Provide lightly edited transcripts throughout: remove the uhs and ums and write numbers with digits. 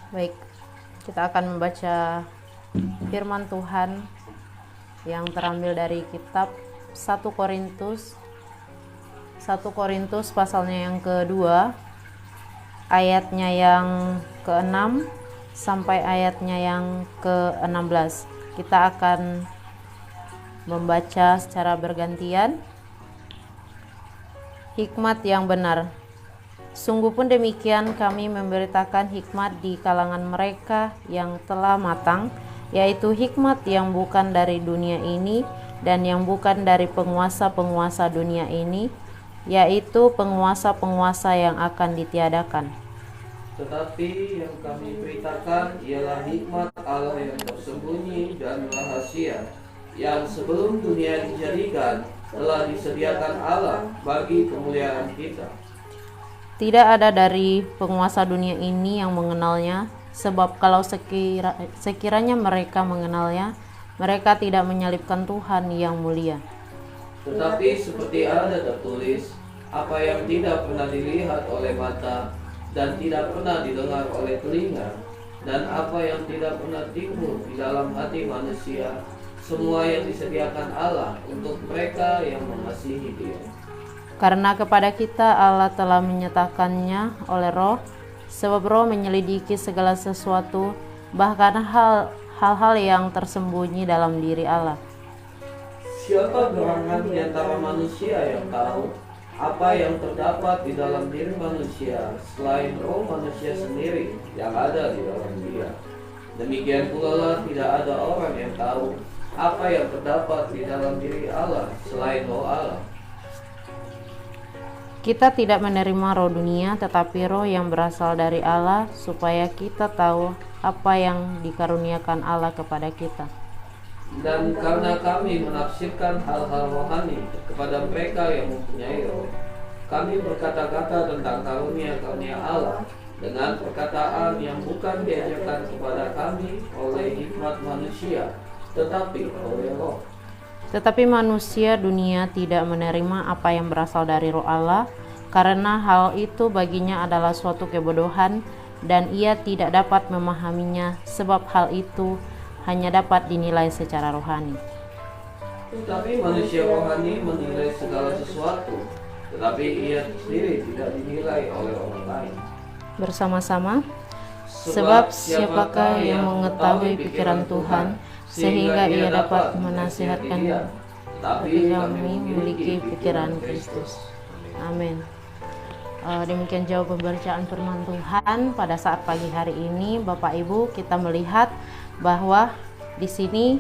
Baik, kita akan membaca firman Tuhan yang terambil dari kitab 1 Korintus pasalnya yang kedua, ayatnya yang ke-6 sampai ayatnya yang ke-16. Kita akan membaca secara bergantian. Hikmat yang benar. Sungguh pun demikian kami memberitakan hikmat di kalangan mereka yang telah matang, yaitu hikmat yang bukan dari dunia ini dan yang bukan dari penguasa-penguasa dunia ini, yaitu penguasa-penguasa yang akan ditiadakan. Tetapi yang kami beritakan ialah hikmat Allah yang tersembunyi dan rahasia, yang sebelum dunia dijadikan telah disediakan Allah bagi kemuliaan kita. Tidak ada dari penguasa dunia ini yang mengenalnya, sebab kalau sekiranya mereka mengenalnya, mereka tidak menyalibkan Tuhan yang mulia. Tetapi seperti ada tertulis, apa yang tidak pernah dilihat oleh mata dan tidak pernah didengar oleh telinga, dan apa yang tidak pernah timbul di dalam hati manusia, semua yang disediakan Allah untuk mereka yang mengasihi Dia. Karena kepada kita Allah telah menyatakannya oleh Roh, sebab Roh menyelidiki segala sesuatu, bahkan hal-hal yang tersembunyi dalam diri Allah. Siapa gerangan di antara manusia yang tahu apa yang terdapat di dalam diri manusia selain roh manusia sendiri yang ada di dalam dia? Demikian pula lah tidak ada orang yang tahu apa yang terdapat di dalam diri Allah selain roh Allah. Kita tidak menerima roh dunia, tetapi roh yang berasal dari Allah, supaya kita tahu apa yang dikaruniakan Allah kepada kita. Dan karena kami menafsirkan hal-hal rohani kepada mereka yang mempunyai roh, kami berkata-kata tentang karunia-karunia Allah dengan perkataan yang bukan diajarkan kepada kami oleh hikmat manusia, tetapi oleh roh. Tetapi manusia dunia tidak menerima apa yang berasal dari roh Allah, karena hal itu baginya adalah suatu kebodohan, dan ia tidak dapat memahaminya, sebab hal itu hanya dapat dinilai secara rohani. Tetapi manusia rohani menilai segala sesuatu, tetapi ia sendiri tidak dinilai oleh orang lain. Bersama-sama, sebab siapakah yang mengetahui pikiran Tuhan, sehingga ia dapat menasihatkan, tapi kami memiliki pikiran Kristus. Amin. Demikian jauh pembacaan firman Tuhan pada saat pagi hari ini. Bapak Ibu, kita melihat bahwa di sini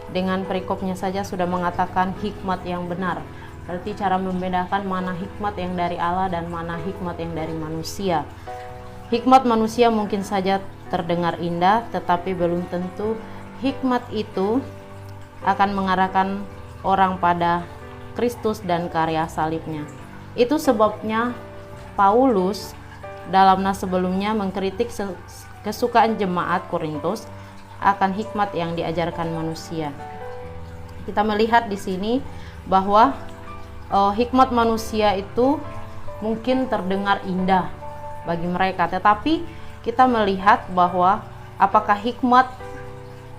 dengan perikopnya saja sudah mengatakan hikmat yang benar. Berarti cara membedakan mana hikmat yang dari Allah dan mana hikmat yang dari manusia. Hikmat manusia mungkin saja terdengar indah, tetapi belum tentu hikmat itu akan mengarahkan orang pada Kristus dan karya salibnya. Itu sebabnya Paulus dalam nas sebelumnya mengkritik kesukaan jemaat Korintus akan hikmat yang diajarkan manusia. Kita melihat di sini bahwa hikmat manusia itu mungkin terdengar indah bagi mereka, tetapi kita melihat bahwa apakah hikmat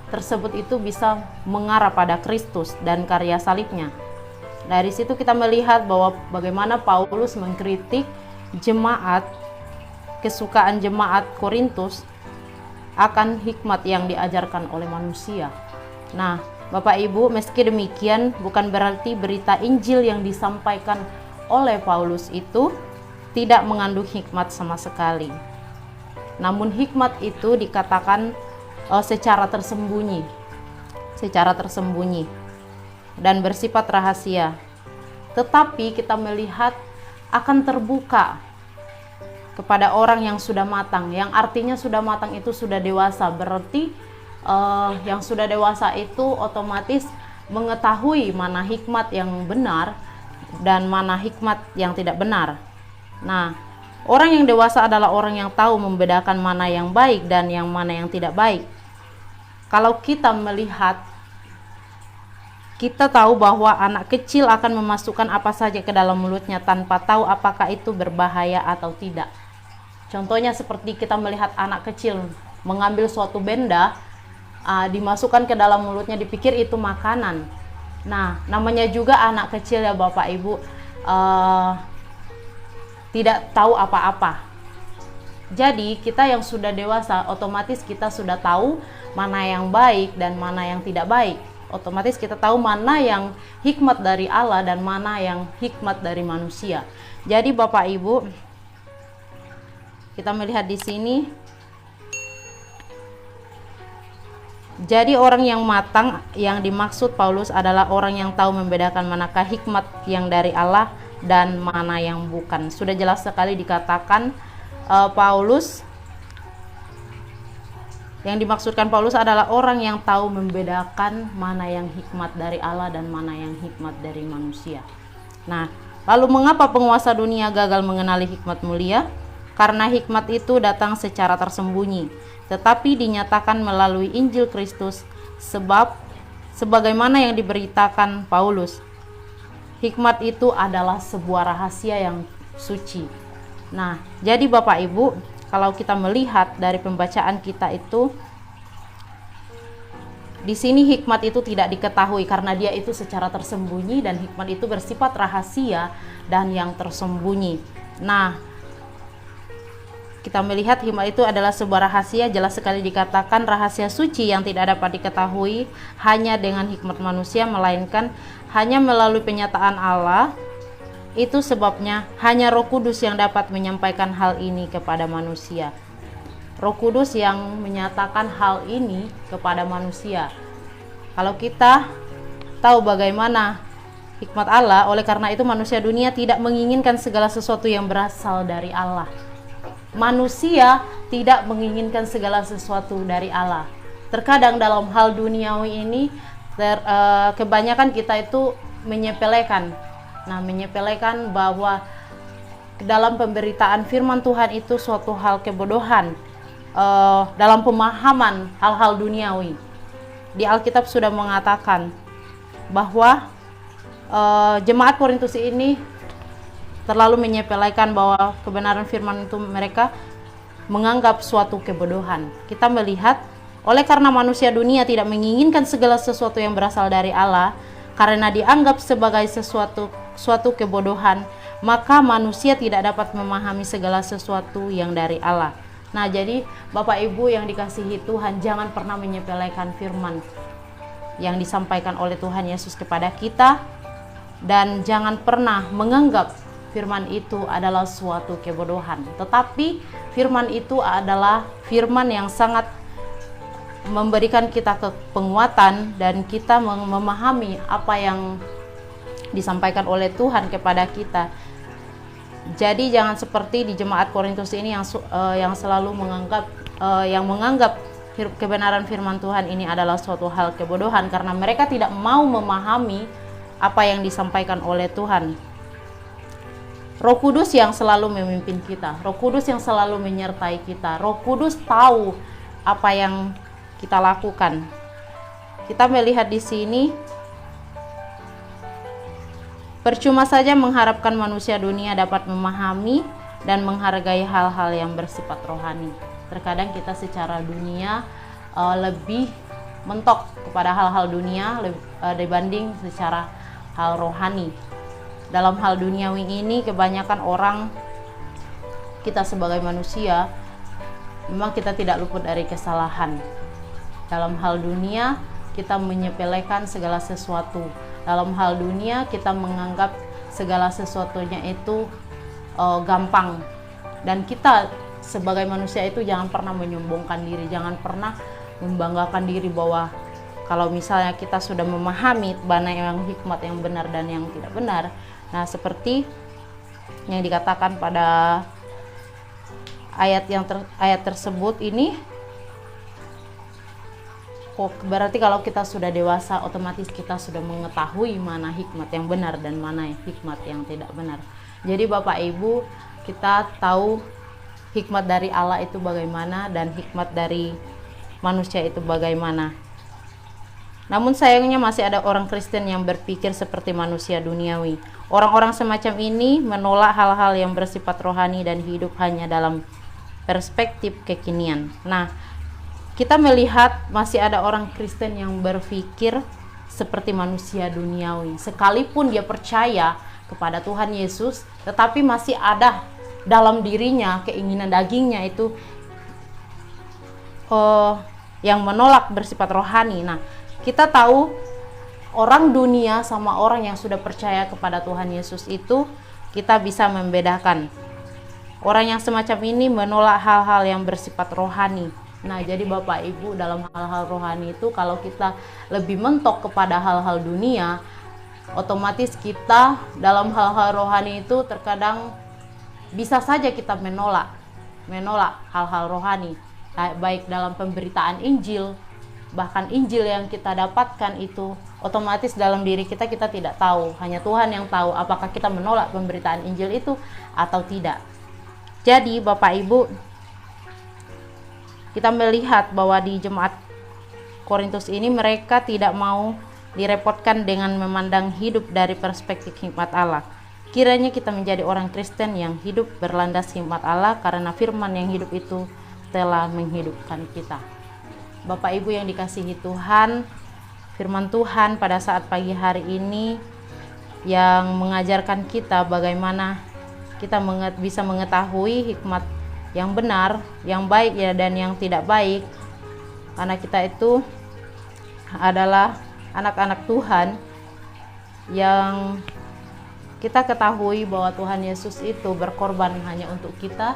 tersebut itu bisa mengarah pada Kristus dan karya salibnya. Dari situ kita melihat bahwa bagaimana Paulus mengkritik kesukaan jemaat Korintus akan hikmat yang diajarkan oleh manusia. Nah, Bapak Ibu, meski demikian bukan berarti berita Injil yang disampaikan oleh Paulus itu tidak mengandung hikmat sama sekali. Namun hikmat itu dikatakan secara tersembunyi dan bersifat rahasia. Tetapi kita melihat akan terbuka kepada orang yang sudah matang, yang artinya sudah matang itu sudah dewasa. Berarti yang sudah dewasa itu otomatis mengetahui mana hikmat yang benar dan mana hikmat yang tidak benar. Nah, orang yang dewasa adalah orang yang tahu membedakan mana yang baik dan yang mana yang tidak baik. Kalau kita melihat, kita tahu bahwa anak kecil akan memasukkan apa saja ke dalam mulutnya tanpa tahu apakah itu berbahaya atau tidak. Contohnya seperti kita melihat anak kecil mengambil suatu benda, dimasukkan ke dalam mulutnya, dipikir itu makanan. Nah, namanya juga anak kecil ya Bapak Ibu, tidak tahu apa-apa. Jadi kita yang sudah dewasa, otomatis kita sudah tahu mana yang baik dan mana yang tidak baik. Otomatis kita tahu mana yang hikmat dari Allah dan mana yang hikmat dari manusia. Jadi Bapak Ibu, kita melihat di sini. Jadi orang yang matang yang dimaksud Paulus adalah orang yang tahu membedakan manakah hikmat yang dari Allah dan mana yang bukan. Sudah jelas sekali dikatakan Paulus, yang dimaksudkan Paulus adalah orang yang tahu membedakan mana yang hikmat dari Allah dan mana yang hikmat dari manusia. Nah, lalu mengapa penguasa dunia gagal mengenali hikmat mulia? Karena hikmat itu datang secara tersembunyi, tetapi dinyatakan melalui Injil Kristus, sebab sebagaimana yang diberitakan Paulus, hikmat itu adalah sebuah rahasia yang suci. Nah, jadi Bapak Ibu, kalau kita melihat dari pembacaan kita itu, di sini hikmat itu tidak diketahui karena dia itu secara tersembunyi, dan hikmat itu bersifat rahasia dan yang tersembunyi. Nah, kita melihat hikmat itu adalah sebuah rahasia, jelas sekali dikatakan rahasia suci yang tidak dapat diketahui hanya dengan hikmat manusia, melainkan hanya melalui penyataan Allah. Itu sebabnya hanya Roh Kudus yang dapat menyampaikan hal ini kepada manusia. Roh Kudus yang menyatakan hal ini kepada manusia. Kalau kita tahu bagaimana hikmat Allah, oleh karena itu manusia dunia tidak menginginkan segala sesuatu yang berasal dari Allah. Manusia tidak menginginkan segala sesuatu dari Allah. Terkadang dalam hal duniawi ini kebanyakan kita itu menyepelekan. Nah, menyepelekan bahwa dalam pemberitaan firman Tuhan itu suatu hal kebodohan dalam pemahaman hal-hal duniawi. Di Alkitab sudah mengatakan bahwa jemaat Korintus ini terlalu menyepelekan bahwa kebenaran firman itu mereka menganggap suatu kebodohan. Kita melihat oleh karena manusia dunia tidak menginginkan segala sesuatu yang berasal dari Allah, karena dianggap sebagai suatu kebodohan, maka manusia tidak dapat memahami segala sesuatu yang dari Allah. Nah, jadi Bapak Ibu yang dikasihi Tuhan, jangan pernah menyepelekan firman yang disampaikan oleh Tuhan Yesus kepada kita, dan jangan pernah menganggap firman itu adalah suatu kebodohan. Tetapi firman itu adalah firman yang sangat memberikan kita penguatan dan kita memahami apa yang disampaikan oleh Tuhan kepada kita. Jadi jangan seperti di jemaat Korintus ini yang selalu menganggap kebenaran firman Tuhan ini adalah suatu hal kebodohan karena mereka tidak mau memahami apa yang disampaikan oleh Tuhan. Roh Kudus yang selalu memimpin kita, Roh Kudus yang selalu menyertai kita, Roh Kudus tahu apa yang kita lakukan. Kita melihat di sini, percuma saja mengharapkan manusia dunia dapat memahami dan menghargai hal-hal yang bersifat rohani. Terkadang kita secara dunia lebih mentok kepada hal-hal dunia dibanding secara hal rohani. Dalam hal duniawi ini kebanyakan orang, kita sebagai manusia memang kita tidak luput dari kesalahan. Dalam hal dunia kita menyepelekan segala sesuatu. Dalam hal dunia kita menganggap segala sesuatunya itu gampang. Dan kita sebagai manusia itu jangan pernah menyombongkan diri, jangan pernah membanggakan diri bahwa kalau misalnya kita sudah memahami mana yang hikmat yang benar dan yang tidak benar. Nah, seperti yang dikatakan pada ayat tersebut ini, berarti kalau kita sudah dewasa, otomatis kita sudah mengetahui mana hikmat yang benar dan mana hikmat yang tidak benar. Jadi Bapak Ibu, kita tahu hikmat dari Allah itu bagaimana dan hikmat dari manusia itu bagaimana. Namun sayangnya masih ada orang Kristen yang berpikir seperti manusia duniawi. Orang-orang semacam ini menolak hal-hal yang bersifat rohani dan hidup hanya dalam perspektif kekinian. Nah, kita melihat masih ada orang Kristen yang berpikir seperti manusia duniawi. Sekalipun dia percaya kepada Tuhan Yesus, tetapi masih ada dalam dirinya keinginan dagingnya itu yang menolak bersifat rohani. Nah, kita tahu orang dunia sama orang yang sudah percaya kepada Tuhan Yesus itu kita bisa membedakan. Orang yang semacam ini menolak hal-hal yang bersifat rohani. Nah, jadi Bapak Ibu, dalam hal-hal rohani itu kalau kita lebih mentok kepada hal-hal dunia, otomatis kita dalam hal-hal rohani itu terkadang bisa saja kita menolak hal-hal rohani, baik dalam pemberitaan Injil, bahkan Injil yang kita dapatkan itu otomatis dalam diri kita tidak tahu, hanya Tuhan yang tahu apakah kita menolak pemberitaan Injil itu atau tidak. Jadi Bapak Ibu, kita melihat bahwa di jemaat Korintus ini mereka tidak mau direpotkan dengan memandang hidup dari perspektif hikmat Allah. Kiranya kita menjadi orang Kristen yang hidup berlandas hikmat Allah, karena firman yang hidup itu telah menghidupkan kita. Bapak Ibu yang dikasihi Tuhan, firman Tuhan pada saat pagi hari ini yang mengajarkan kita bagaimana kita bisa mengetahui hikmat yang benar, yang baik ya, dan yang tidak baik. Karena kita itu adalah anak-anak Tuhan yang kita ketahui bahwa Tuhan Yesus itu berkorban hanya untuk kita.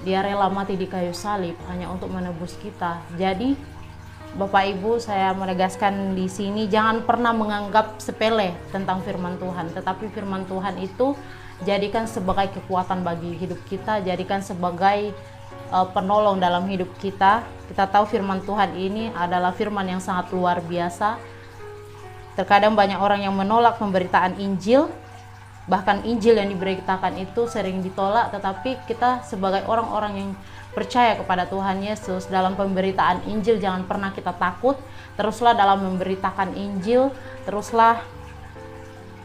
Dia rela mati di kayu salib hanya untuk menebus kita. Jadi Bapak Ibu, saya menegaskan di sini jangan pernah menganggap sepele tentang firman Tuhan, tetapi firman Tuhan itu jadikan sebagai kekuatan bagi hidup kita, jadikan sebagai penolong dalam hidup kita. Kita tahu firman Tuhan ini adalah firman yang sangat luar biasa. Terkadang banyak orang yang menolak pemberitaan Injil, bahkan Injil yang diberitakan itu sering ditolak, tetapi kita sebagai orang-orang yang percaya kepada Tuhan Yesus, dalam pemberitaan Injil jangan pernah kita takut. Teruslah dalam memberitakan Injil, teruslah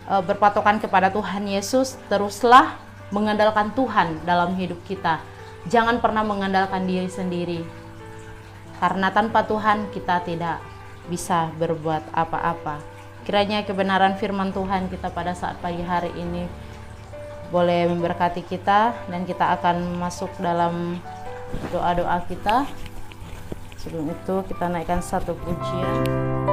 berpatokan kepada Tuhan Yesus, teruslah mengandalkan Tuhan dalam hidup kita. Jangan pernah mengandalkan diri sendiri, karena tanpa Tuhan kita tidak bisa berbuat apa-apa. Kiranya kebenaran firman Tuhan kita pada saat pagi hari ini boleh memberkati kita, dan kita akan masuk dalam doa-doa kita. Sebelum itu kita naikkan satu pujian.